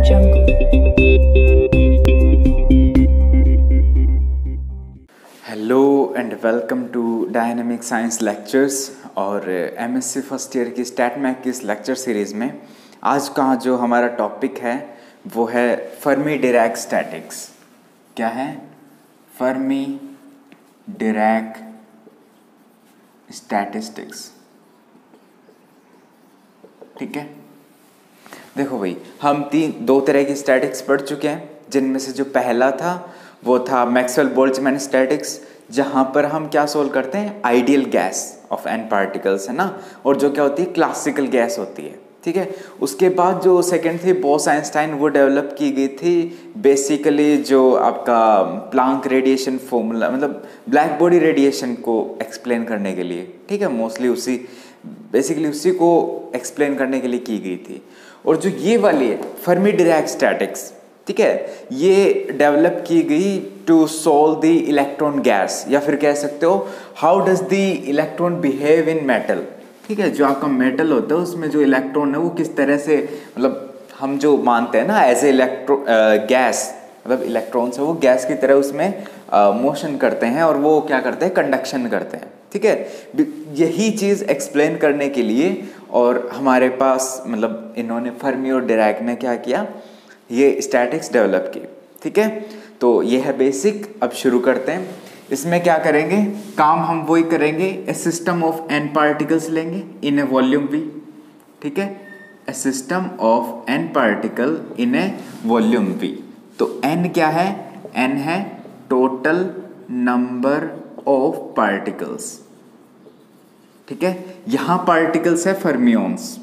Hello and welcome to dynamic science lectures और MSc first year की stat math की इस लेक्चर सीरीज़ में आज का जो हमारा टॉपिक है वो है फर्मी डिरैक स्टैटिक्स। क्या है? Fermi Dirac statistics. ठीक है, देखो भाई, हम दो तरह की स्टैटिक्स पढ़ चुके हैं, जिनमें से जो पहला था वो था मैक्सवेल बोल्ट्जमैन स्टैटिक्स, जहाँ पर हम क्या सोल्व करते हैं, ideal gas of N particles, है ना, और जो क्या होती है, क्लासिकल गैस होती है। ठीक है, उसके बाद जो सेकंड थी बोस-आइंस्टाइन, वो डेवलप की गई थी बेसिकली जो आपका प्लांक रेडिएशन फॉर्मूला, मतलब ब्लैक बॉडी रेडिएशन को एक्सप्लेन करने के लिए। ठीक है, मोस्टली उसी को एक्सप्लेन करने के लिए की गई थी। और जो ये वाली है फर्मी डिरैक स्टैटिक्स, ठीक है, ये डेवलप की गई to solve the electron gas, या फिर कह सकते हो how does the electron behave in metal. ठीक है, जो आपका मेटल होता है उसमें जो इलेक्ट्रॉन है वो किस तरह से, मतलब हम जो मानते हैं ना एज ए गैस, मतलब इलेक्ट्रॉन्स है वो गैस की तरह उसमें मोशन करते हैं और वो क्या करते हैं, कंडक्शन करते हैं। ठीक है, यही चीज़ एक्सप्लेन करने के लिए और हमारे पास मतलब इन्होंने फर्मी और डिरैक ने क्या किया, ये स्टैटिक्स डेवलप की। ठीक है, तो ये है बेसिक। अब शुरू करते हैं। इसमें क्या करेंगे, काम हम वही करेंगे, a system of N particles लेंगे इन ए वॉल्यूम वी। ठीक है, a system of N particle in a volume V. तो एन क्या है? एन है टोटल नंबर ऑफ पार्टिकल्स। ठीक है, यहां पार्टिकल्स है फर्मियंस।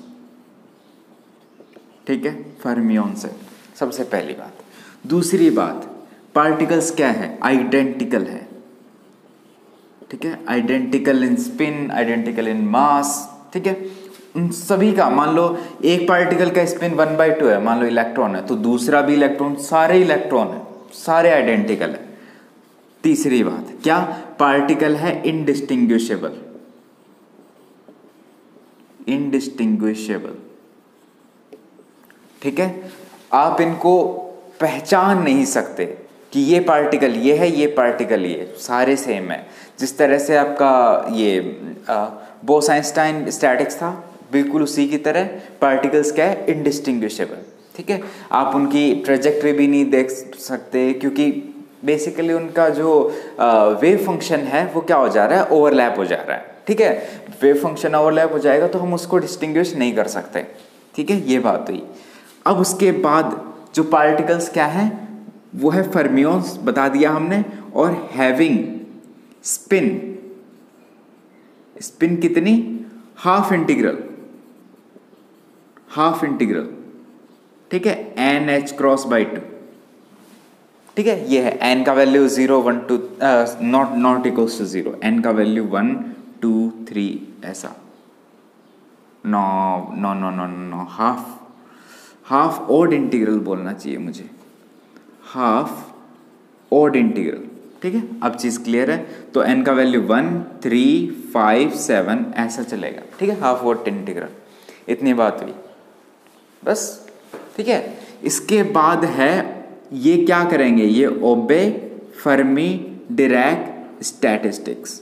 ठीक है, फर्मियंस है सबसे पहली बात। दूसरी बात, पार्टिकल्स क्या है? आइडेंटिकल है। ठीक है, identical in spin, identical in mass. ठीक है, उन सभी का, मान लो एक पार्टिकल का स्पिन 1/2 है, मान लो इलेक्ट्रॉन है, तो दूसरा भी इलेक्ट्रॉन, सारे इलेक्ट्रॉन है, सारे आइडेंटिकल है। तीसरी बात क्या? पार्टिकल है इनडिस्टिंग्विशेबल। इनडिस्टिंग्विशेबल। ठीक है, आप इनको पहचान नहीं सकते कि ये पार्टिकल ये है, ये पार्टिकल ये, सारे सेम है। जिस तरह से आपका ये बोस-आइंस्टाइन स्टैटिक्स था, बिल्कुल उसी की तरह पार्टिकल्स क्या है, इनडिस्टिंग्विशेबल। ठीक है, आप उनकी ट्रेजेक्टरी भी नहीं देख सकते, क्योंकि बेसिकली उनका जो वेव फंक्शन है वो क्या हो जा रहा है, ओवरलैप हो जा रहा है। ठीक है, वेव फंक्शन ओवरलैप हो जाएगा तो हम उसको डिस्टिंग्विश नहीं कर सकते। ठीक है, ये बात हुई। अब उसके बाद जो पार्टिकल्स क्या है, वो है फर्मियंस, बता दिया हमने, और हैविंग स्पिन। स्पिन कितनी? Half integral. ठीक है, NH×2। ठीक है, ये है n का value 0 1 2 not equals to 0, n का वैल्यू 1 2 3 ऐसा। नो, हाफ ऑड इंटीग्रल बोलना चाहिए मुझे, हाफ ऑड इंटीग्रल। ठीक है, अब चीज क्लियर है। तो n का वैल्यू 1 3 5 7 ऐसा चलेगा। ठीक है, हाफ ऑड इंटीग्रल। इतनी बात हुई बस। ठीक है, इसके बाद है ये क्या करेंगे, ये ओबे फर्मी डिरैक स्टैटिस्टिक्स।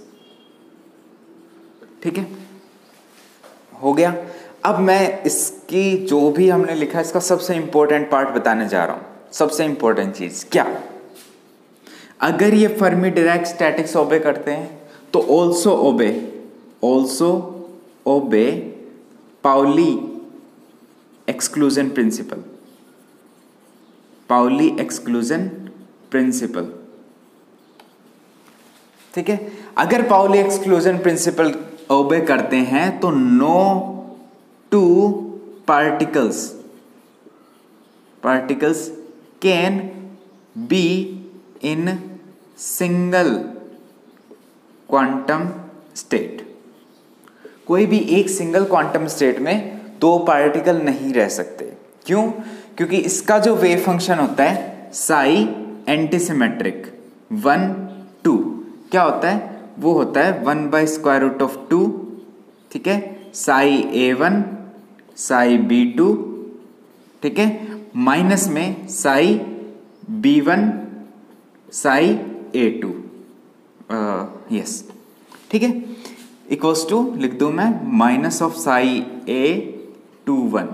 ठीक है, हो गया। अब मैं इसकी जो भी हमने लिखा इसका सबसे इंपॉर्टेंट पार्ट बताने जा रहा हूं। सबसे इंपॉर्टेंट चीज क्या, अगर ये फर्मी डिरैक स्टैटिक्स ओबे करते हैं तो ऑल्सो ओबे पाउली एक्सक्लूजन प्रिंसिपल। ठीक है, अगर पाउली एक्सक्लूजन प्रिंसिपल ओबे करते हैं तो no two particles can be in single quantum state. कोई भी एक सिंगल क्वांटम स्टेट में दो पार्टिकल नहीं रह सकते। क्यों? क्योंकि इसका जो वेव फंक्शन होता है साई एंटीसिमेट्रिक 1 2, क्या होता है, वो होता है 1/√2। ठीक है, साई A1 साई B2, ठीक है, माइनस में Sai B1 Sai A2, yes, ठीक है, इक्वल्स टू लिख दूं मैं माइनस ऑफ साई A21।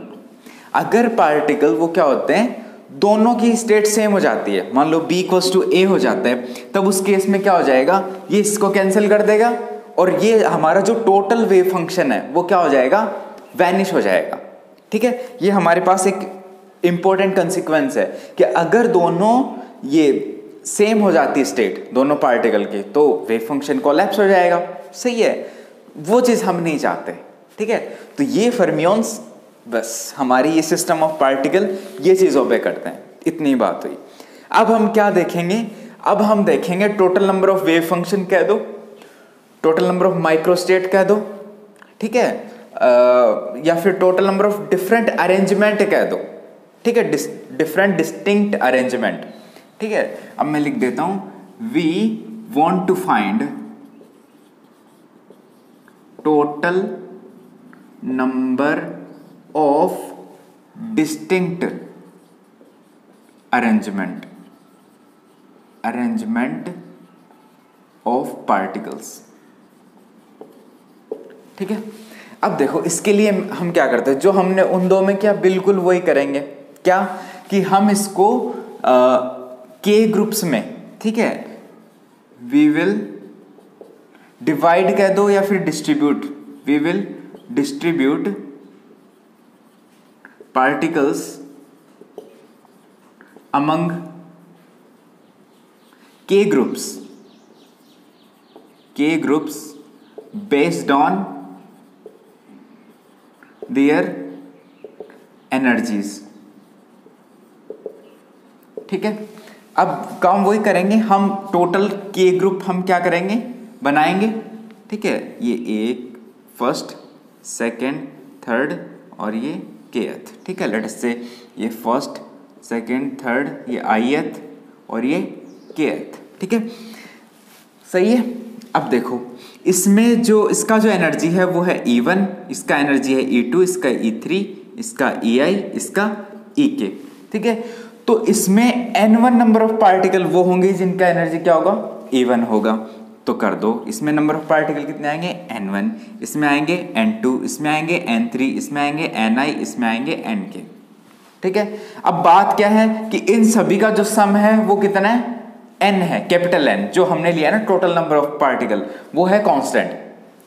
अगर पार्टिकल वो क्या होते हैं, दोनों की स्टेट सेम हो जाती है, मान लो B इक्वल्स टू A हो जाता है, तब उस केस में क्या हो जाएगा, ये इसको कैंसिल कर देगा और ये हमारा जो टोटल वेव फंक्शन है वो क्या हो जाएगा, वैनिश हो जाएगा। ठीक है, ये हमारे पास एक इंपॉर्टेंट कंसिक्वेंस है कि अगर दोनों ये सेम हो जाती है स्टेट दोनों पार्टिकल की, तो वेव फंक्शन कोलैप्स हो जाएगा। सही है, वो चीज हम नहीं चाहते। ठीक है, तो ये फर्मियोन्स बस हमारी ये सिस्टम ऑफ पार्टिकल ये चीज ओबे करते हैं। इतनी बात हुई। अब हम क्या देखेंगे, अब हम देखेंगे total number of wave function कह दो, टोटल नंबर ऑफ माइक्रोस्टेट कह दो, ठीक है, या फिर total number of different arrangement कह दो। ठीक है, डिफरेंट डिस्टिंक्ट अरेंजमेंट। ठीक है, अब मैं लिख देता हूं we want to find total number of distinct arrangement of particles. ठीक है, अब देखो इसके लिए हम क्या करते हैं, जो हमने उन दो में किया बिल्कुल वही करेंगे। क्या कि हम इसको के ग्रुप्स में, ठीक है, वी विल डिवाइड कह दो या फिर distribute, we will distribute particles among K groups based on their energies. ठीक है, अब काम वही करेंगे हम, टोटल के ग्रुप हम क्या करेंगे, बनाएंगे। ठीक है, ये एक फर्स्ट, सेकंड, थर्ड और ये केथ। ठीक है, लेट अस से ये फर्स्ट, सेकंड, थर्ड, ये आईएथ और ये केथ। ठीक है, सही है। अब देखो इसमें जो इसका जो एनर्जी है वो है E1, इसका एनर्जी है E2, इसका E3, इसका EI, इसका EK। ठीक है, तो इसमें N1 नंबर ऑफ पार्टिकल वो होंगे जिनका एनर्जी क्या होगा, E1 होगा। तो कर दो, इसमें नंबर ऑफ पार्टिकल कितने आएंगे, N1, इसमें आएंगे N2, इसमें आएंगे N3, इसमें आएंगे Ni, इसमें आएंगे Nk। ठीक है, अब बात क्या है कि इन सभी का जो सम है वो कितना है, N है, कैपिटल N, जो हमने लिया ना टोटल नंबर ऑफ पार्टिकल, वो है कांस्टेंट।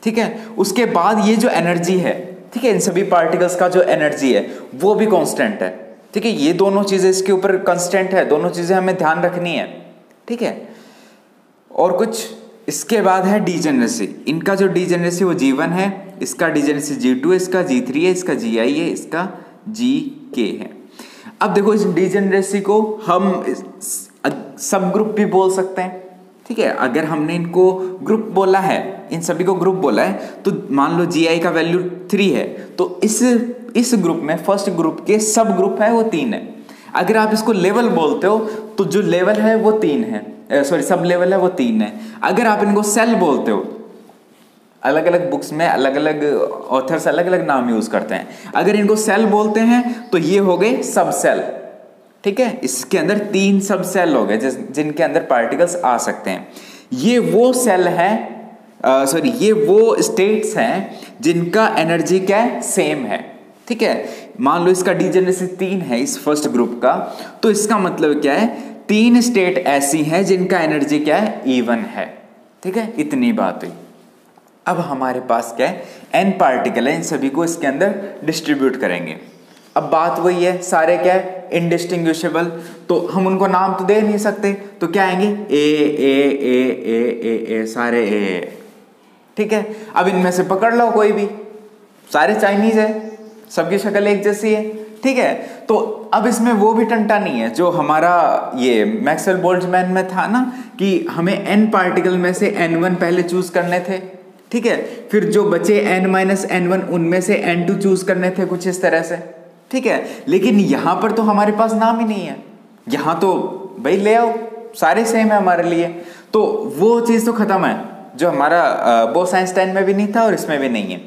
ठीक है, उसके बाद ये जो एनर्जी है, ठीक है, इन सभी पार्टिकल्स का जो एनर्जी है वो भी कांस्टेंट है। ठीक है, ये दोनों चीजें इसके ऊपर कांस्टेंट है, दोनों चीजें हमें ध्यान रखनी है। ठीक है, और कुछ इसके बाद है डीजेनरेसी। इनका जो डीजेनरेसी वो G1 है, इसका डीजेनरेसी G2 है, इसका G3 है, इसका GI है, इसका GK है। अब देखो इस डीजेनरेसी को हम सब ग्रुप भी बोल सकते हैं। ठीक है, अगर हमने इनको ग्रुप बोला है, इन सभी को ग्रुप बोला है, तो मान लो GI का वैल्यू 3 है, तो इस ग्रुप में फर्स्ट ग्रुप के सब ग्रुप है वो 3 है। अगर आप इसको लेवल बोलते हो तो जो लेवल है वो 3 है, सॉरी सब लेवल है वो 3 है। अगर आप इनको सेल बोलते हो, अलग अलग बुक्स में अलग अलग ऑथर्स अलग अलग नाम यूज करते हैं, अगर इनको सेल बोलते हैं तो ये हो गए सब सेल। ठीक है, इसके अंदर 3 सब सेल हो गए जिनके अंदर पार्टिकल्स आ सकते हैं। ये वो सेल है, सॉरी ये वो स्टेट्स हैं जिनका एनर्जी क्या है, सेम है। ठीक है, मान लो इसका डीजेनरेसी 3 है इस फर्स्ट ग्रुप का, तो इसका मतलब क्या है, 3 स्टेट ऐसी हैं जिनका एनर्जी क्या है, E1 है। ठीक है, इतनी बात हुई। अब हमारे पास क्या है, N पार्टिकल है, इन सभी को इसके अंदर डिस्ट्रीब्यूट करेंगे। अब बात वही है, सारे क्या है, इनडिस्टिंग्विशेबल, तो हम उनको नाम तो दे नहीं सकते, तो क्या आएंगे, ए सारे ए। ठीक है, अब इनमें से पकड़ लो कोई भी, सारे चाइनीज है, सबकी शक्ल एक जैसी है। ठीक है, तो अब इसमें वो भी टंटा नहीं है जो हमारा ये मैक्सवेल बोल्ट्जमैन में था ना, कि हमें N पार्टिकल में से N1 पहले चूज करने थे। ठीक है, फिर जो बचे N-N1 उनमें से N2 चूज करने थे, कुछ इस तरह से। ठीक है, लेकिन यहां पर तो हमारे पास नाम ही नहीं है, यहां तो भाई ले आओ, सारे सेम है हमारे लिए, तो वो चीज तो खत्म है जो हमारा बोस-आइंस्टाइन में भी नहीं था और इसमें भी नहीं है।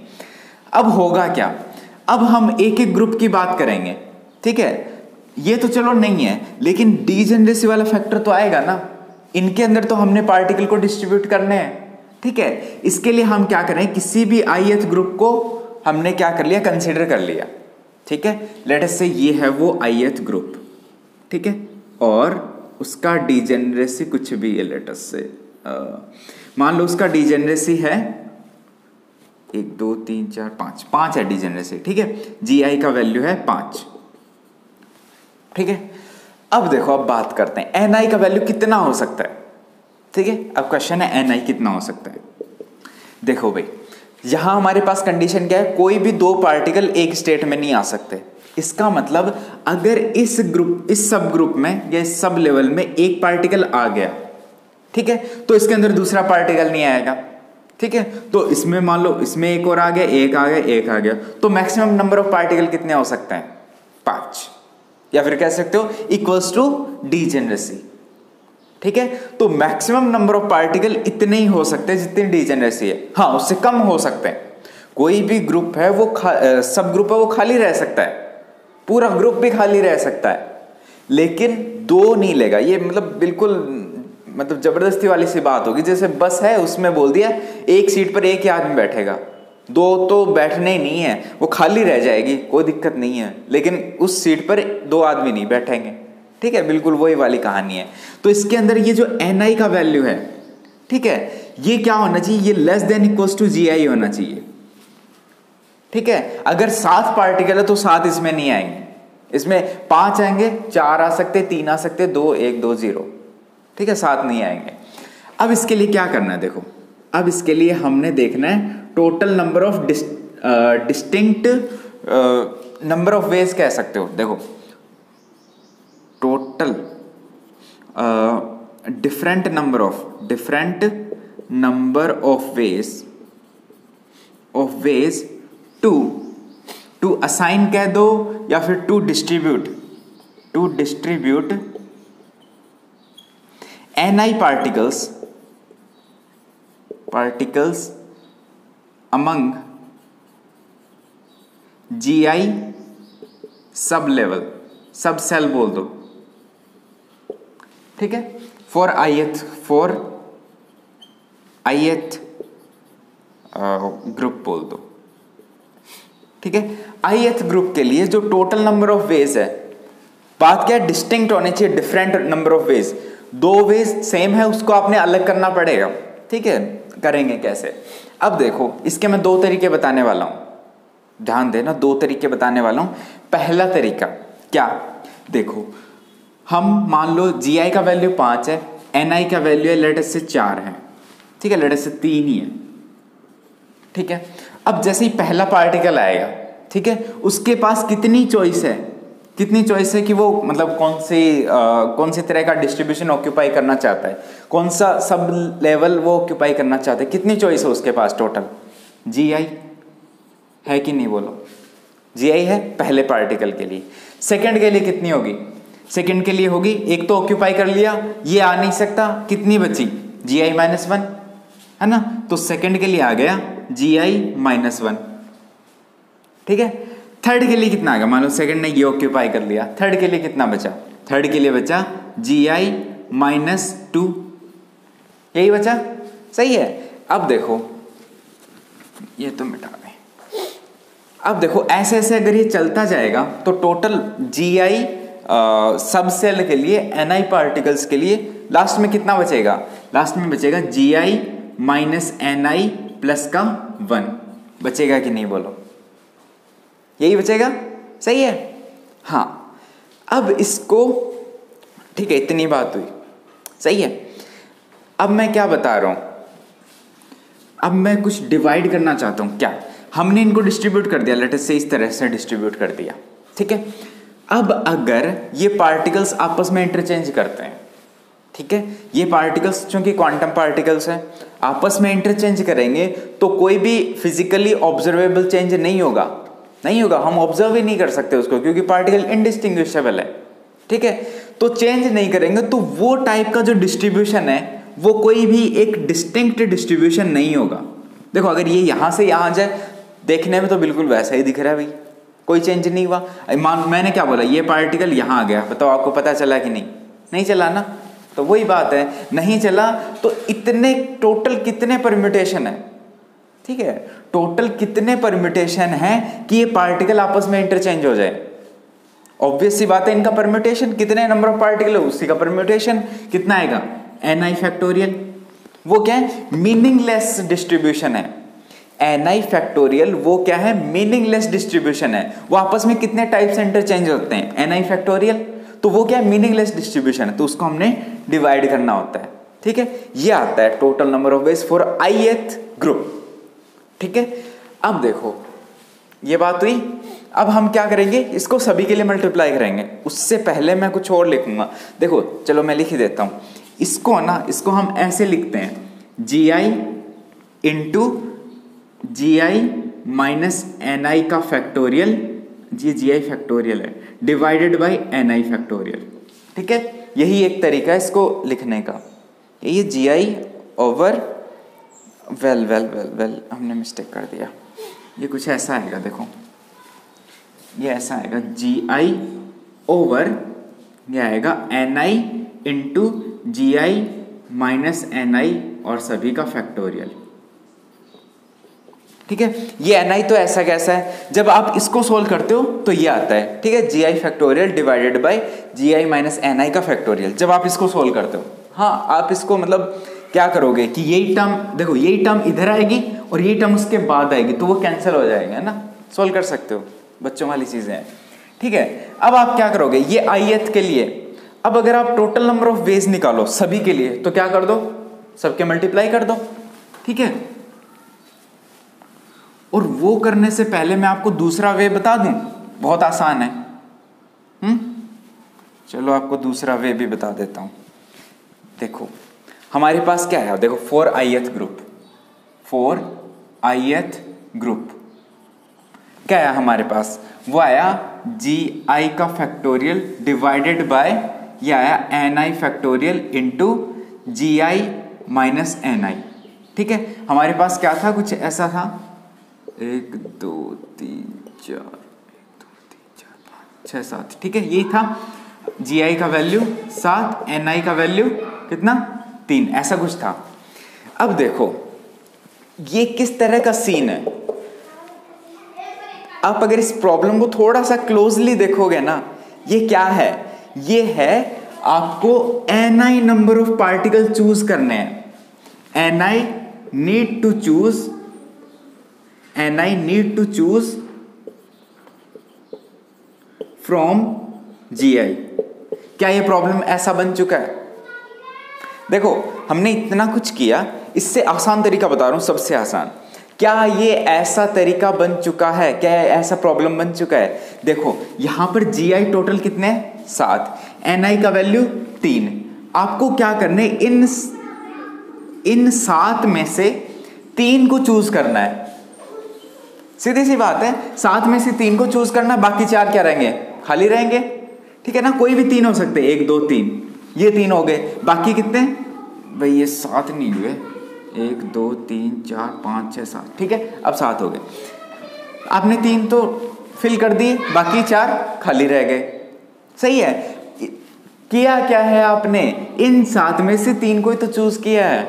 अब होगा क्या, अब हम एक एक ग्रुप की बात करेंगे। ठीक है, ये तो चलो नहीं है, लेकिन डीजेनरेसी वाला फैक्टर तो आएगा ना। इनके अंदर तो हमने पार्टिकल को डिस्ट्रीब्यूट करने हैं, ठीक है। इसके लिए हम क्या करें, किसी भी ith ग्रुप को हमने क्या कर लिया, कंसीडर कर लिया, ठीक है। लेट अस से ये है वो ith ग्रुप, ठीक है, और उसका डीजेनरेसी कुछ भी है, लेट अस से मान लो उसका डीजेनरेसी है 1 2 3 4 5 है डीजेनरेसी, ठीक है। GI का वैल्यू है 5, ठीक है। अब देखो, अब बात करते हैं NI का वैल्यू कितना हो सकता है, ठीक है। अब क्वेश्चन है NI कितना हो सकता है। देखो भाई, यहां हमारे पास कंडीशन क्या है, कोई भी दो पार्टिकल एक स्टेट में नहीं आ सकते। इसका मतलब अगर इस सब ग्रुप में या इस सब लेवल में एक पार्टिकल आ गया, ठीक है, तो इसके अंदर दूसरा पार्टिकल नहीं आएगा, ठीक है। तो इसमें मान लो इसमें एक और आ गया, एक आ गया, एक आ गया, तो मैक्सिमम नंबर ऑफ पार्टिकल कितने हो सकते हैं, 5, या फिर कह सकते हो इक्वल्स टू डीजेनरेसी, ठीक है। तो मैक्सिमम नंबर ऑफ पार्टिकल इतने ही हो सकते हैं जितनी डीजेनरेसी है। हाँ, उससे कम हो सकते हैं। कोई भी ग्रुप है वो सब ग्रुप है वो खाली रह सकता है, पूरा ग्रुप भी खाली रह सकता है, लेकिन 2 नहीं लेगा। ये मतलब बिल्कुल मतलब जबरदस्ती वाली सी बात होगी। जैसे बस है, उसमें बोल दिया एक सीट पर एक ही आदमी बैठेगा, 2 तो बैठने ही नहीं है, वो खाली रह जाएगी, कोई दिक्कत नहीं है, लेकिन उस सीट पर 2 आदमी नहीं बैठेंगे, ठीक है। बिल्कुल वही वाली कहानी है। तो इसके अंदर ये जो NI का वैल्यू है, ठीक है, ये क्या होना चाहिए, ये less than equals to GI होना चाहिए, ठीक है। अगर 7 पार्टिकल है तो 7 इसमें नहीं आएंगे, इसमें 5 आएंगे, 4 आ सकते, 3 आ सकते, 2 1 2 0, ठीक है, 7 नहीं आएंगे। अब इसके लिए क्या करना है, देखो, अब इसके लिए हमने देखना है total number of distinct number of ways कह सकते हो। देखो, total different number of ways to assign कह दो, या फिर to distribute NI particles among GI sub level, sub cell बोल दो, ठीक है। फॉर ith ग्रुप बोल दो, ठीक है। ith ग्रुप के लिए जो टोटल नंबर ऑफ वेज है, बात क्या है, डिस्टिंक्ट होने चाहिए, different number of ways. 2 ways same है, उसको आपने अलग करना पड़ेगा, ठीक है। करेंगे कैसे, अब देखो, इसके मैं 2 तरीके बताने वाला हूं, ध्यान देना, 2 तरीके बताने वाला हूं। पहला तरीका क्या, देखो, हम मान लो GI का वैल्यू 5 है, NI का वैल्यू है लेट अस से 4 है, ठीक है, लेट अस से 3 ही है, ठीक है। अब जैसे ही पहला पार्टिकल आएगा, ठीक है, उसके पास कितनी चॉइस है कि वो मतलब कौन सी तरह का डिस्ट्रीब्यूशन ऑक्यूपाई करना चाहता है, कौन सा सब लेवल वो ऑक्यूपाई करना चाहता है, कितनी चॉइस है उसके पास टोटल। GI है कि नहीं, बोलो, GI है पहले पार्टिकल के लिए। सेकंड के लिए कितनी होगी, सेकंड के लिए होगी, एक तो ऑक्यूपाई कर लिया, ये आ नहीं सकता, कितनी बची, GI -1 है ना, तो सेकंड के लिए आ गया GI -1, ठीक है। थर्ड के लिए कितना आ गया, मान लो सेकंड ने ये ऑक्यूपाई कर लिया, थर्ड के लिए कितना बचा, थर्ड के लिए बचा GI -2, यही बचा, सही है। अब देखो, ये तो मिटा दें। अब देखो, ऐसे ऐसे अगर ये चलता जाएगा तो टोटल GI सब सेल के लिए, NI पार्टिकल्स के लिए लास्ट में कितना बचेगा, लास्ट में बचेगा GI -NI प्लस का 1 बचेगा कि नहीं, बोलो, यही बचेगा, सही है। हाँ, अब इसको, ठीक है, इतनी बात हुई, सही है। अब मैं क्या बता रहा हूं, अब मैं कुछ डिवाइड करना चाहता हूं। क्या, हमने इनको डिस्ट्रीब्यूट कर दिया, लेट अस से इस तरह से डिस्ट्रीब्यूट कर दिया, ठीक है। अब अगर ये पार्टिकल्स आपस में इंटरचेंज करते हैं, ठीक है, ये पार्टिकल्स चूंकि क्वांटम पार्टिकल्स हैं, आपस में इंटरचेंज करेंगे तो कोई भी फिजिकली ऑब्जर्वेबल चेंज नहीं होगा, हम ऑब्जर्व ही नहीं कर सकते उसको, क्योंकि पार्टिकल इनडिस्टिंग्विशेबल है, ठीक है। तो चेंज नहीं करेंगे तो वो टाइप का जो डिस्ट्रीब्यूशन है वो कोई भी एक डिस्टिंक्ट डिस्ट्रीब्यूशन नहीं होगा। देखो, अगर ये यहां से यहां जाए, देखने में तो बिल्कुल वैसा ही दिख रहा है भाई, कोई चेंज नहीं हुआ। मैंने क्या बोला, ये पार्टिकल यहाँ आ गया, बताओ आपको पता चला कि नहीं? नहीं चला ना। तो वही बात है, नहीं चला तो इतने टोटल कितने परम्यूटेशन है, ठीक है, टोटल कितने परम्यूटेशन है कि ये पार्टिकल आपस में इंटरचेंज हो जाए। ऑब्वियस सी बात है, इनका परम्यूटेशन, कितने नंबर ऑफ पार्टिकल है उसी का परम्यूटेशन कितना आएगा, ni फैक्टोरियल। वो क्या है, मीनिंगलेस डिस्ट्रीब्यूशन है। ni फैक्टोरियल वो क्या है, मीनिंगलेस डिस्ट्रीब्यूशन है। वो आपस में कितने टाइप से इंटरचेंज होते हैं, ni फैक्टोरियल, तो वो क्या है, मीनिंगलेस डिस्ट्रीब्यूशन है, तो उसको हमने डिवाइड करना होता है, ठीक है। ये आता है total number of ways for ith group, ठीक है। अब देखो ये बात हुई, अब हम क्या करेंगे, इसको सभी के लिए मल्टीप्लाई करेंगे। उससे पहले मैं कुछ और लिखूंगा, देखो चलो मैं लिख ही देता हूं इसको ना, इसको हम ऐसे लिखते हैं gi into gi minus ni का फैक्टोरियल, जी gi फैक्टोरियल है, डिवाइडेड बाई ni फैक्टोरियल, ठीक है। यही एक तरीका है इसको लिखने का। ये gi ओवर वेल हमने मिस्टेक कर दिया, ये कुछ ऐसा आएगा, देखो ये ऐसा आएगा gi ओवर, ये आएगा ni into gi minus ni और सभी का फैक्टोरियल, ठीक है। ये ni तो ऐसा कैसा है, जब आप इसको सोल्व करते हो तो ये आता है, ठीक है, gi factorial divided by gi minus ni का फैक्टोरियल, जब आप इसको सोल्व करते हो। हाँ, आप इसको मतलब क्या करोगे कि यही टर्म, देखो यही टर्म इधर आएगी और यही टर्म उसके बाद आएगी, तो वो कैंसिल हो जाएगा, है ना, सोल्व कर सकते हो, बच्चों वाली चीजें हैं, ठीक है। अब आप क्या करोगे, ये ith के लिए, अब अगर आप टोटल नंबर ऑफ वेज निकालो सभी के लिए, तो क्या कर दो, सबके मल्टीप्लाई कर दो, ठीक है। और वो करने से पहले मैं आपको दूसरा वे बता दूं, बहुत आसान है। चलो आपको दूसरा वे भी बता देता हूं। देखो हमारे पास क्या है, देखो for ith group, for ith group क्या है हमारे पास, वो आया gi का फैक्टोरियल डिवाइडेड बाय, ये आया ni factorial into gi minus ni, ठीक है। हमारे पास क्या था, कुछ ऐसा था, 1 2 3 4 1 2 3 4 5 6 7, ठीक है, यही था। gi का वैल्यू 7, ni का वैल्यू कितना, 3, ऐसा कुछ था। अब देखो ये किस तरह का सीन है, आप अगर इस प्रॉब्लम को थोड़ा सा क्लोजली देखोगे ना, ये क्या है, ये है आपको ni number of particle choose करने हैं। ni need to choose from gi। क्या ये प्रॉब्लम ऐसा बन चुका है? देखो हमने इतना कुछ किया, इससे आसान तरीका बता रहा हूं, सबसे आसान। क्या ये ऐसा तरीका बन चुका है, क्या ऐसा प्रॉब्लम बन चुका है? देखो यहां पर gi टोटल कितने, 7, ni का वैल्यू 3। आपको क्या करने, इन 7 में से 3 को चूज करना है, सीधी सी बात है, 7 में से 3 को चूज करना, बाकी 4 क्या रहेंगे, खाली रहेंगे, ठीक है ना। कोई भी 3 हो सकते, 1 2 3, ये 3 हो गए, बाकी कितने भाई, ये 7 नहीं हुए, 1 2 3 4 5 6 7, ठीक है, अब 7 हो गए। आपने 3 तो फिल कर दिए, बाकी 4 खाली रह गए, सही है। किया क्या है आपने, इन 7 में से 3 को ही तो चूज किया है,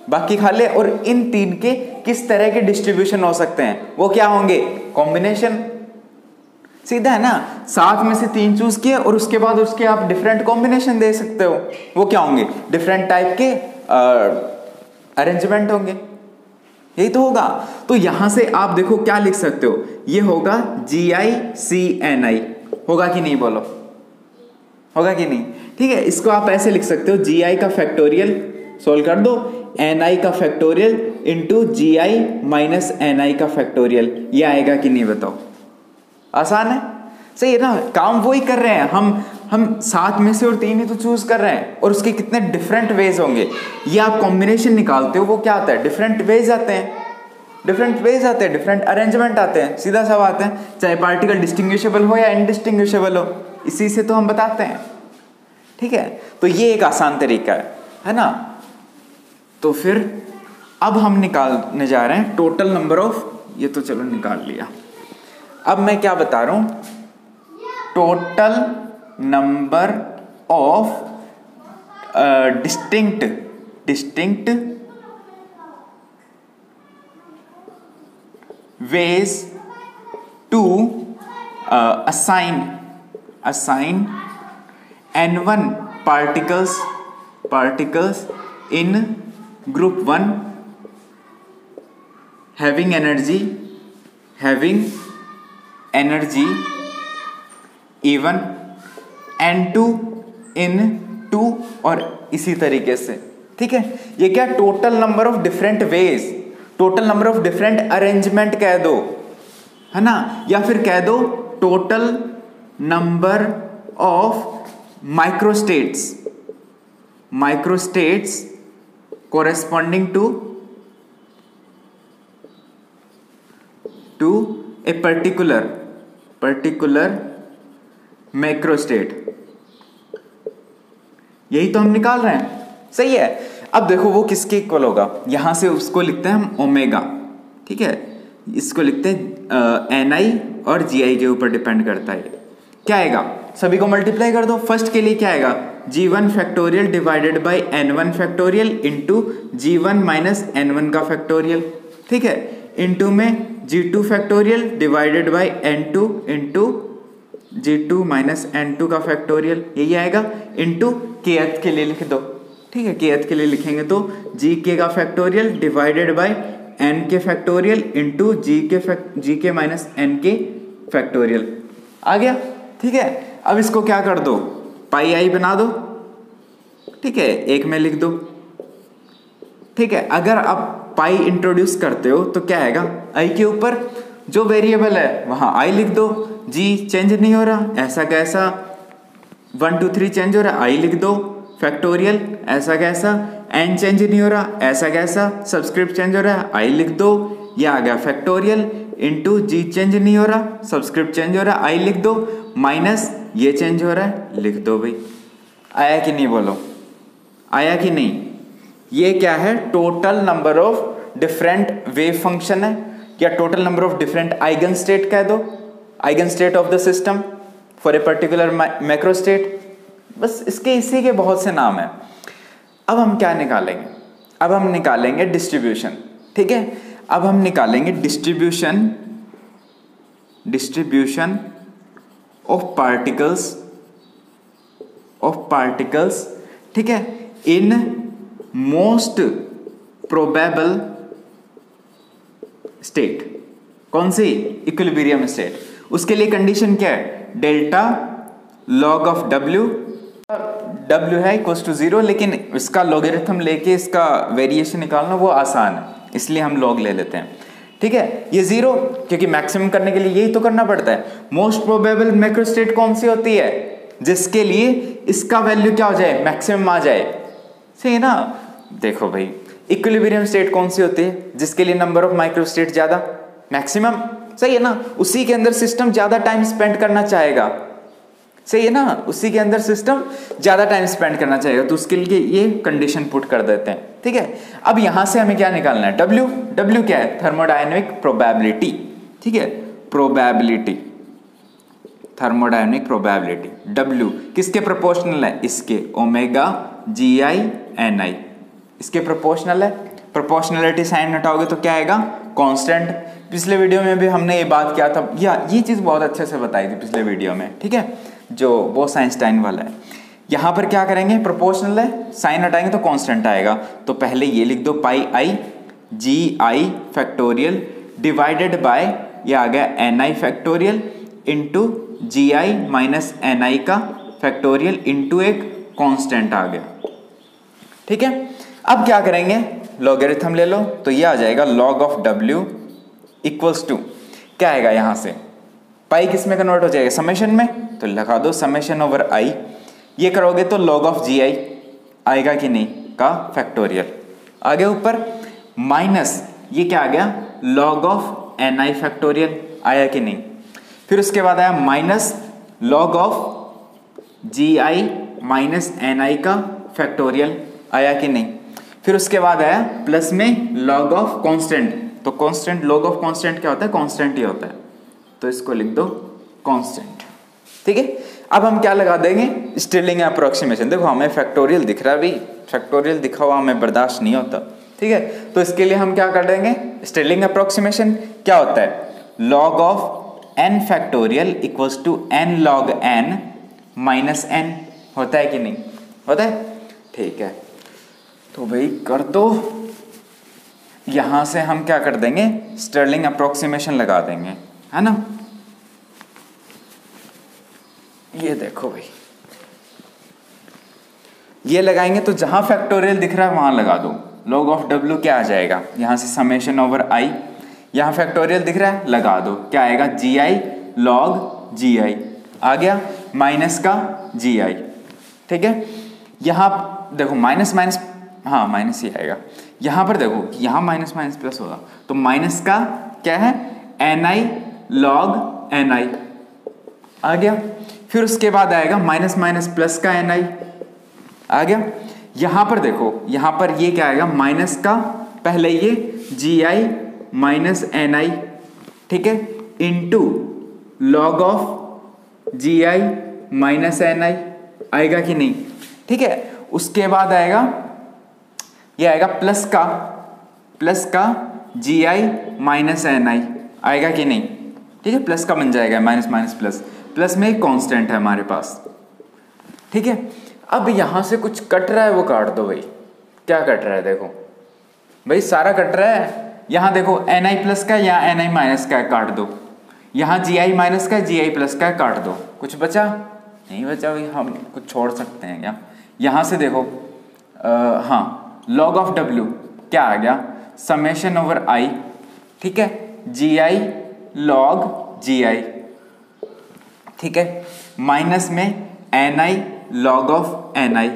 बाकी खाली। और इन 3 के किस तरह के डिस्ट्रीब्यूशन हो सकते हैं, वो क्या होंगे, कॉम्बिनेशन, सीधा है ना। 7 में से 3 चूज किए और उसके बाद उसके आप डिफरेंट कॉम्बिनेशन दे सकते हो, वो क्या होंगे, डिफरेंट टाइप के अरेंजमेंट होंगे, यही तो होगा। तो यहां से आप देखो क्या लिख सकते हो, ये होगा gi होगा कि नहीं, बोलो होगा कि नहीं, ठीक है। इसको आप ऐसे लिख सकते हो, gi का फैक्टोरियल सोल्व कर दो, ni का factorial into gi minus ni का फैक्टोरियल, ये आएगा कि नहीं बताओ, आसान है, सही है ना। काम वो ही कर रहे हैं हम 7 में से और 3 ही तो चूज कर रहे हैं, और उसके कितने डिफरेंट वेज होंगे, ये आप कॉम्बिनेशन निकालते हो, वो क्या आता है, डिफरेंट वेज आते हैं, डिफरेंट अरेंजमेंट आते हैं, सीधा सा बात है। चाहे पार्टिकल डिस्टिंग्विशेबल हो या इनडिस्टिंग्विशेबल हो, इसी से तो हम बताते हैं, ठीक है। तो ये एक आसान तरीका है ना। तो फिर अब हम निकालने जा रहे हैं टोटल नंबर ऑफ, ये तो चलो निकाल लिया। अब मैं क्या बता रहा हूं, total number of distinct ways to assign n1 particles in group 1 having energy even n2 in 2 और इसी तरीके से। ठीक है, ये क्या total number of different ways, total number of different arrangement कह दो, है ना, या फिर कह दो total number of microstates corresponding to a particular macrostate. यही तो हम निकाल रहे हैं, सही है। अब देखो वो किसके इक्वल होगा, यहां से उसको लिखते हैं हम ओमेगा, ठीक है, इसको लिखते हैं एन आई और जी आई के ऊपर डिपेंड करता है। क्या आएगा, सभी को मल्टीप्लाई कर दो। फर्स्ट के लिए क्या आएगा, g1 factorial divided by n1 factorial into g1 minus n1 का फैक्टोरियल, ठीक है, इंटू में g2 factorial divided by n2 into g2 minus n2 का फैक्टोरियल, यही आएगा, इंटू kth के लिए लिख दो। ठीक है, kth के लिए लिखेंगे तो gk का फैक्टोरियल डिवाइडेड बाई n के फैक्टोरियल इंटू जी के माइनस n के फैक्टोरियल, आ गया। ठीक है, अब इसको क्या कर दो, पाई आई बना दो, ठीक है, एक में लिख दो। ठीक है, अगर आप पाई इंट्रोड्यूस करते हो तो क्या आएगा, आई के ऊपर जो वेरिएबल है वहां आई लिख दो, जी चेंज नहीं हो रहा, ऐसा कैसा 1 2 3 चेंज हो रहा, आई लिख दो, फैक्टोरियल ऐसा कैसा, एन चेंज नहीं हो रहा, ऐसा कैसा, सब्सक्रिप्ट चेंज हो रहा है, आई लिख दो, ये आ गया फैक्टोरियल, इंटू जी चेंज नहीं हो रहा, सब्सक्रिप्ट चेंज हो रहा है, आई लिख दो, माइनस ये चेंज हो रहा है, लिख दो भाई। आया कि नहीं, बोलो आया कि नहीं। ये क्या है, total number of different wave function है, या total number of different eigen state कह दो, eigen state of the system for a particular macrostate. बस इसके इसी के बहुत से नाम हैं। अब हम क्या निकालेंगे, अब हम निकालेंगे डिस्ट्रीब्यूशन। ठीक है, अब हम निकालेंगे डिस्ट्रीब्यूशन ऑफ पार्टिकल्स, ठीक है, इन मोस्ट प्रोबेबल स्टेट। कौन सी, इक्विलिब्रियम स्टेट। उसके लिए कंडीशन क्या है, डेल्टा लॉग ऑफ W है इक्वल्स टू 0, लेकिन इसका लॉगरिथम लेके इसका वेरिएशन निकालना वो आसान है, इसलिए हम लॉग ले लेते हैं। ठीक है, ये 0 क्योंकि मैक्सिमम करने के लिए यही तो करना पड़ता है। मोस्ट प्रोबेबल मैक्रोस्टेट कौन सी होती है, जिसके लिए इसका वैल्यू क्या हो जाए, मैक्सिमम आ जाए, सही है ना। देखो भाई, इक्विलिब्रियम स्टेट कौन सी होती है, जिसके लिए नंबर ऑफ माइक्रोस्टेट ज्यादा, मैक्सिमम, सही है ना, उसी के अंदर सिस्टम ज्यादा टाइम स्पेंड करना चाहेगा, सही है ना, उसी के अंदर सिस्टम ज्यादा टाइम स्पेंड करना चाहेगा, तो उसके लिए ये कंडीशन पुट कर देते हैं। ठीक है, अब यहां से हमें क्या निकालना है, W क्या है, थर्मोडायनेमिक प्रोबेबिलिटी। ठीक है, प्रोबेबिलिटी, थर्मोडायनेमिक प्रोबेबिलिटी, W किसके प्रोपोर्शनल है, इसके, ओमेगा GI NI इसके प्रोपोर्शनल है। प्रोपोर्शनलिटी साइन हटाओगे तो क्या आएगा, कांस्टेंट। पिछले वीडियो में भी हमने ये बात किया था, ये चीज बहुत अच्छे से बताई थी पिछले वीडियो में, ठीक है, जो बोस-आइंस्टाइन वाला है। यहाँ पर क्या करेंगे, प्रोपोर्शनल है, साइन हटाएंगे तो कांस्टेंट आएगा, तो पहले ये लिख दो, पाई आई GI फैक्टोरियल डिवाइडेड बाय, ये आ गया NI factorial into GI minus NI का फैक्टोरियल इंटू एक कांस्टेंट आ गया। ठीक है, अब क्या करेंगे, लॉगरिथम ले लो, तो ये आ जाएगा log of W equals to, क्या आएगा यहाँ से, पाई किस में कन्वर्ट हो जाएगा, समेशन में, तो लगा दो समेशन ओवर आई। ये करोगे तो log ऑफ GI आएगा कि नहीं, का फैक्टोरियल आगे ऊपर, माइनस ये क्या आ गया, log ऑफ NI फैक्टोरियल आया कि नहीं, फिर उसके बाद आया minus log of GI minus NI का फैक्टोरियल आया कि नहीं, फिर उसके बाद आया प्लस में log ऑफ कांस्टेंट, तो कांस्टेंट, log ऑफ कांस्टेंट क्या होता है, कांस्टेंट ही होता है, तो इसको लिख दो कांस्टेंट। ठीक है, अब हम क्या लगा देंगे, स्टिरलिंग अप्रोक्सीमेशन। देखो हमें फैक्टोरियल दिख रहा है भाई, फैक्टोरियल दिखा हुआ हमें बर्दाश्त नहीं होता। ठीक है, तो इसके लिए हम क्या कर देंगे, स्टिरलिंग अप्रोक्सीमेशन क्या होता है, log of n factorial equals to n log n minus n, होता है कि नहीं होता है। ठीक है, तो भाई कर दो, यहां से हम क्या कर देंगे, स्टिरलिंग अप्रोक्सीमेशन लगा देंगे, है ना। ये देखो भाई, ये लगाएंगे तो जहां फैक्टोरियल दिख रहा है वहां लगा दो, log ऑफ w क्या आ जाएगा, यहां से समेशन ओवर i, यहां फैक्टोरियल दिख रहा है लगा दो, क्या आएगा gi log gi आ गया, माइनस का gi। ठीक है, यहां देखो माइनस माइनस, हाँ माइनस ही आएगा, यहां पर देखो यहां माइनस माइनस प्लस होगा, तो माइनस का क्या है ni log ni आ गया, फिर उसके बाद आएगा माइनस माइनस प्लस का ni आ गया। यहां पर देखो, यहां पर ये क्या आएगा, माइनस का पहले ये gi माइनस ni, ठीक है, into log of gi minus ni आएगा कि नहीं। ठीक है, उसके बाद आएगा, ये आएगा प्लस का gi माइनस ni आएगा कि नहीं। ठीक है, प्लस का बन जाएगा, माइनस माइनस प्लस, प्लस में एक कांस्टेंट है हमारे पास। ठीक है, अब यहां से कुछ कट रहा है वो काट दो भाई, क्या कट रहा है देखो भाई, सारा कट रहा है। यहां देखो ni प्लस का या ni माइनस का है, काट दो, यहां gi माइनस का gi प्लस का है, काट दो, कुछ बचा नहीं बचा भाई, हम कुछ छोड़ सकते हैं क्या। यहां से देखो हाँ, log ऑफ w क्या आ गया, समेशन ओवर i, ठीक है, gi log gi, ठीक है, माइनस में ni log ऑफ ni,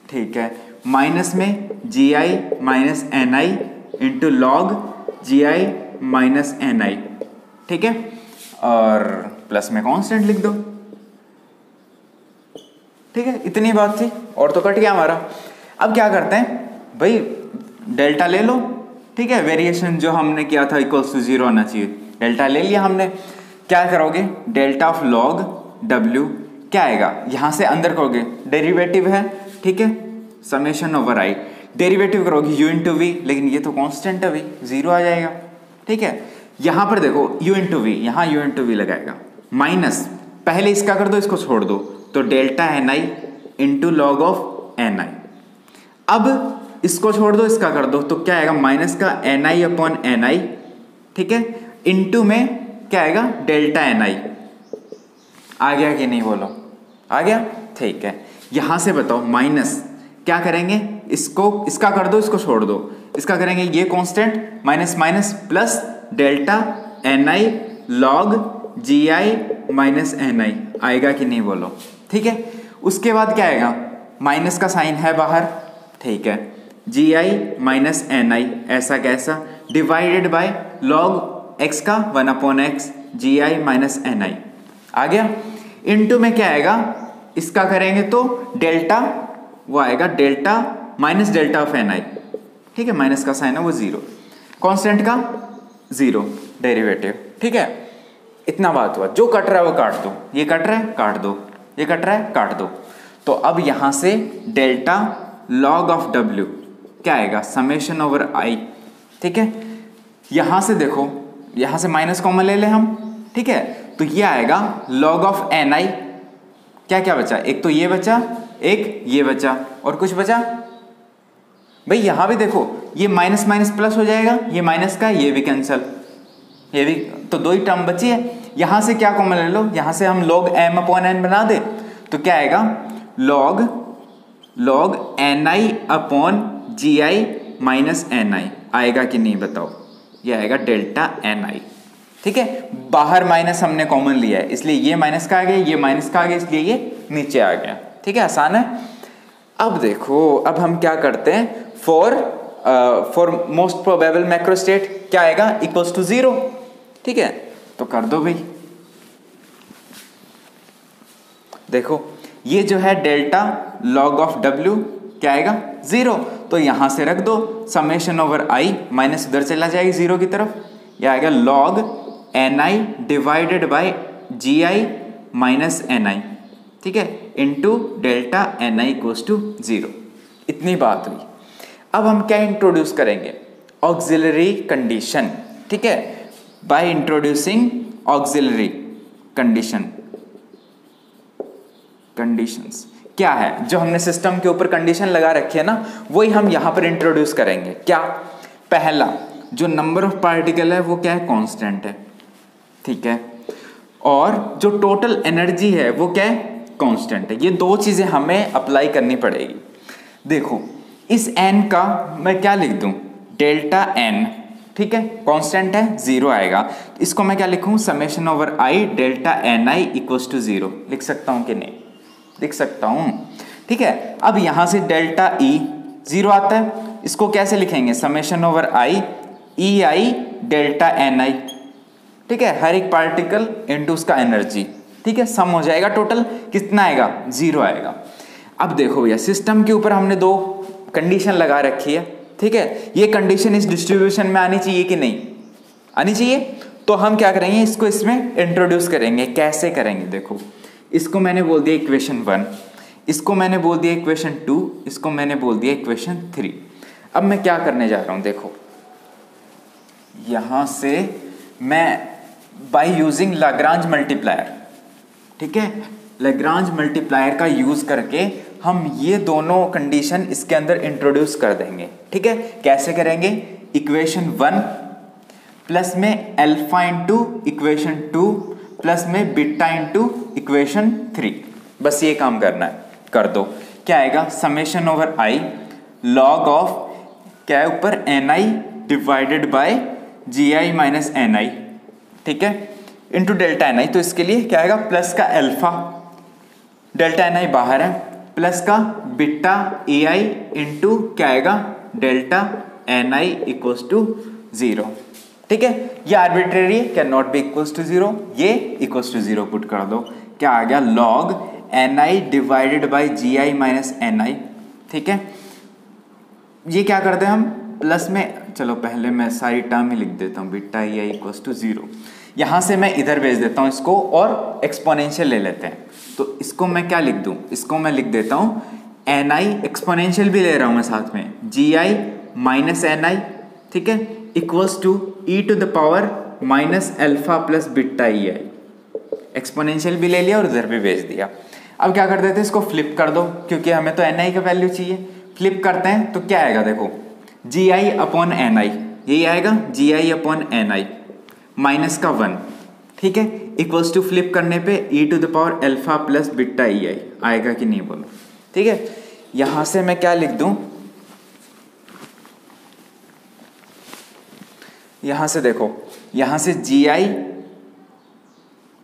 ठीक है, माइनस में gi minus ni into log gi minus ni, ठीक है, और प्लस में कांस्टेंट लिख दो। ठीक है, इतनी बात थी, और तो कट गया हमारा। अब क्या करते हैं भाई, डेल्टा ले लो, ठीक है, वेरिएशन जो हमने किया था इक्वल्स टू 0 होना चाहिए, डेल्टा ले लिया हमने। क्या करोगे, डेल्टा ऑफ लॉग w क्या आएगा, यहां से अंदर करोगे, डेरिवेटिव है, ठीक है, समेशन ओवर i, डेरिवेटिव करोगे u इंटू वी, लेकिन ये तो कांस्टेंट है भाई, 0 आ जाएगा। ठीक है, यहां पर देखो u इंटू वी, यहां u इंटू वी लगाएगा, माइनस पहले इसका कर दो, इसको छोड़ दो, तो delta ni into log of ni। अब इसको छोड़ दो, इसका कर दो, तो क्या आएगा, माइनस का ni अपॉन ni, ठीक है, इंटू में क्या आएगा, डेल्टा ni। आ गया कि नहीं बोलो, आ गया। ठीक है, यहां से बताओ माइनस क्या करेंगे, इसको इसका कर दो, इसको छोड़ दो, इसका करेंगे ये constant, minus minus plus delta ni log gi minus ni आएगा कि नहीं बोलो। ठीक है, उसके बाद क्या आएगा, माइनस का साइन है बाहर, ठीक है, gi माइनस ni ऐसा कैसा, डिवाइडेड बाय log x का 1 upon x gi minus ni आ गया। इनटू में क्या आएगा, इसका करेंगे तो डेल्टा, वो आएगा delta minus delta of ni, ठीक है, माइनस का साइन है वो 0, कांस्टेंट का 0 डेरिवेटिव। ठीक है, इतना बात हुआ, जो कट रहा है वो काट दो, ये कट रहा है काट दो, ये कट रहा है काट दो। तो अब यहां से डेल्टा लॉग ऑफ w क्या आएगा, समेशन ओवर i, ठीक है, यहां से देखो, यहां से माइनस कॉमन ले ले हम, ठीक है, तो ये आएगा log ऑफ ni, क्या क्या बचा, एक तो ये बचा, एक ये बचा, और कुछ बचा भाई, यहां भी देखो ये माइनस माइनस प्लस हो जाएगा, ये माइनस का ये भी कैंसल, ये भी, तो 2 ही टर्म बची है। यहां से क्या कॉमन ले लो, यहां से हम log m अपॉन n बना दे, तो क्या आएगा, log ni upon gi minus ni आएगा कि नहीं बताओ, ये आएगा डेल्टा ni। ठीक है, बाहर माइनस हमने कॉमन लिया है, इसलिए ये माइनस का आ गया, ये माइनस का आ गया, इसलिए ये नीचे आ गया। ठीक है, आसान है। अब देखो, अब हम क्या करते हैं, फॉर मोस्ट प्रोबेबल मैक्रोस्टेट क्या आएगा, इक्वल्स टू 0। ठीक है, तो कर दो भाई, देखो ये जो है डेल्टा लॉग ऑफ w क्या आएगा, 0, तो यहां से रख दो, समेशन ओवर i, माइनस उधर चला जाएगा 0 की तरफ, यह आएगा log Ni divided by Gi minus Ni, ठीक है, into delta Ni equals to 0। इतनी बात हुई। अब हम क्या इंट्रोड्यूस करेंगे? ऑक्सिलरी कंडीशन, ठीक है, बाय इंट्रोड्यूसिंग ऑक्सिलरी कंडीशंस। क्या है जो हमने सिस्टम के ऊपर कंडीशन लगा रखी है ना, वही हम यहां पर इंट्रोड्यूस करेंगे। क्या? पहला, जो नंबर ऑफ पार्टिकल है वो क्या है? कांस्टेंट है, ठीक है, और जो टोटल एनर्जी है वो क्या है? कांस्टेंट है। ये दो चीजें हमें अप्लाई करनी पड़ेगी। देखो, इस n का मैं क्या लिख दूं? डेल्टा n, ठीक है, कांस्टेंट है, 0 आएगा। इसको मैं क्या लिखूं? Summation over i delta Ni equals to 0। लिख सकता हूं कि नहीं? लिख सकता हूं, ठीक है। अब यहां से डेल्टा E 0 आता है, इसको कैसे लिखेंगे? Summation over i ei delta Ni, ठीक है, हर एक पार्टिकल इनटू उसका एनर्जी, ठीक है, सम हो जाएगा, टोटल कितना आएगा? 0 आएगा। अब देखो भैया, सिस्टम के ऊपर हमने दो कंडीशन लगा रखी है, ठीक है, ये कंडीशन इस डिस्ट्रीब्यूशन में आनी चाहिए कि नहीं आनी चाहिए? तो हम क्या करेंगे? इसको इसमें इंट्रोड्यूस करेंगे। कैसे करेंगे? देखो, इसको मैंने बोल दिया इक्वेशन 1, इसको मैंने बोल दिया इक्वेशन 2, इसको मैंने बोल दिया इक्वेशन 3। अब मैं क्या करने जा रहा हूं? देखो, यहां से मैं बाय यूजिंग लाग्रांज मल्टीप्लायर, ठीक है, लाग्रांज मल्टीप्लायर का यूज करके हम ये दोनों कंडीशन इसके अंदर इंट्रोड्यूस कर देंगे, ठीक है। कैसे करेंगे? इक्वेशन 1 प्लस में अल्फा इंटू इक्वेशन 2 प्लस में बीटा इंटू इक्वेशन 3, बस ये काम करना है, कर दो। क्या आएगा? Summation over i log of क्या है ऊपर? Ni divided by Gi minus Ni, ठीक है, इंटू डेल्टा Ni। तो इसके लिए क्या आएगा? प्लस का अल्फा, डेल्टा Ni बाहर है, प्लस का बीटा Ai इंटू क्या आएगा? डेल्टा Ni इक्वल्स टू 0, ठीक है। ये आर्बिट्रेरी है, can not be equals to 0, ये इक्वल्स टू 0 पुट कर दो। क्या आ गया? Log Ni divided by Gi minus Ni, ठीक है। ये क्या करते हैं हम? प्लस में, चलो पहले मैं सारी टर्म ही लिख देता हूँ, बीटा Ai इक्वल्स टू 0। यहाँ से मैं इधर भेज देता हूँ इसको, और एक्सपोनेंशियल ले लेते हैं। तो इसको मैं क्या लिख दूँ? इसको मैं लिख देता हूँ Ni, एक्सपोनेंशियल भी ले रहा हूँ मैं साथ में, Gi माइनस Ni, ठीक है, equals to e to the power minus alpha plus beta Ei। Exponential भी ले लिया और इधर भी भेज दिया। अब क्या कर देते हैं? इसको फ्लिप कर दो, क्योंकि हमें तो Ni का वैल्यू चाहिए। फ्लिप करते हैं तो क्या आएगा? देखो, Gi अपॉन Ni, यही आएगा, Gi अपॉन Ni माइनस का 1, ठीक है, इक्वल्स टू फ्लिप करने पे e to the power alpha plus beta Ei आएगा कि नहीं बोलो, ठीक है। यहां से मैं क्या लिख दूं? यहां से देखो, यहां से Gi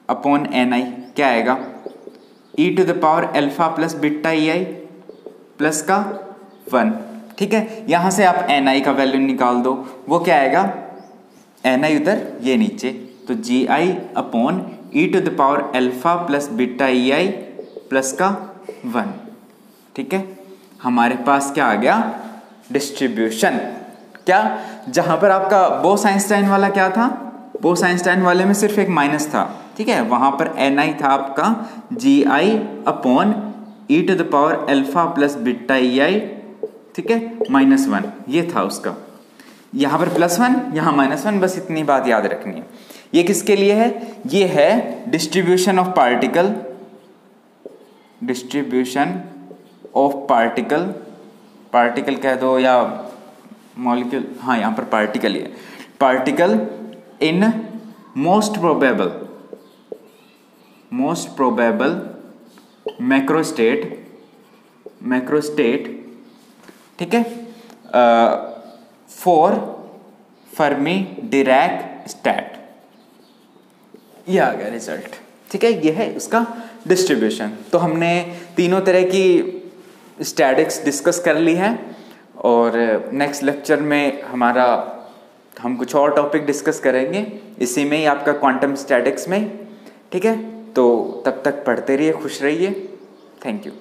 अपॉन Ni क्या आएगा? e to the power alpha plus beta Ei plus का 1, ठीक है। यहां से आप Ni का वैल्यू निकाल दो, वो क्या आएगा? Ni उधर, ये नीचे, तो Gi upon e to the power alpha plus beta Ei plus का 1, ठीक है। हमारे पास क्या आ गया? डिस्ट्रीब्यूशन। क्या? जहां पर आपका बोस आइंस्टाइन वाला क्या था? बोस आइंस्टाइन वाले में सिर्फ एक माइनस था, ठीक है, वहां पर Ni था आपका Gi upon e to the power alpha plus beta Ei, ठीक है, माइनस 1, ये था उसका। यहां पर +1, यहां -1, बस इतनी बात याद रखनी है। ये किसके लिए है? ये है distribution of particle, distribution of particle, particle कह दो या मॉलिक्यूल, हाँ यहां पर पार्टिकल ही है, particle in most probable macrostate, ठीक है, फॉर फर्मी डिरैक स्टैट। ये आ गया रिजल्ट, ठीक है, ये है उसका डिस्ट्रीब्यूशन। तो हमने तीनों तरह की स्टैटिक्स डिस्कस कर ली है, और नेक्स्ट लेक्चर में हम कुछ और टॉपिक डिस्कस करेंगे इसी में ही, आपका क्वांटम स्टैटिक्स में, ठीक है। तो तब तक पढ़ते रहिए, खुश रहिए, थैंक यू।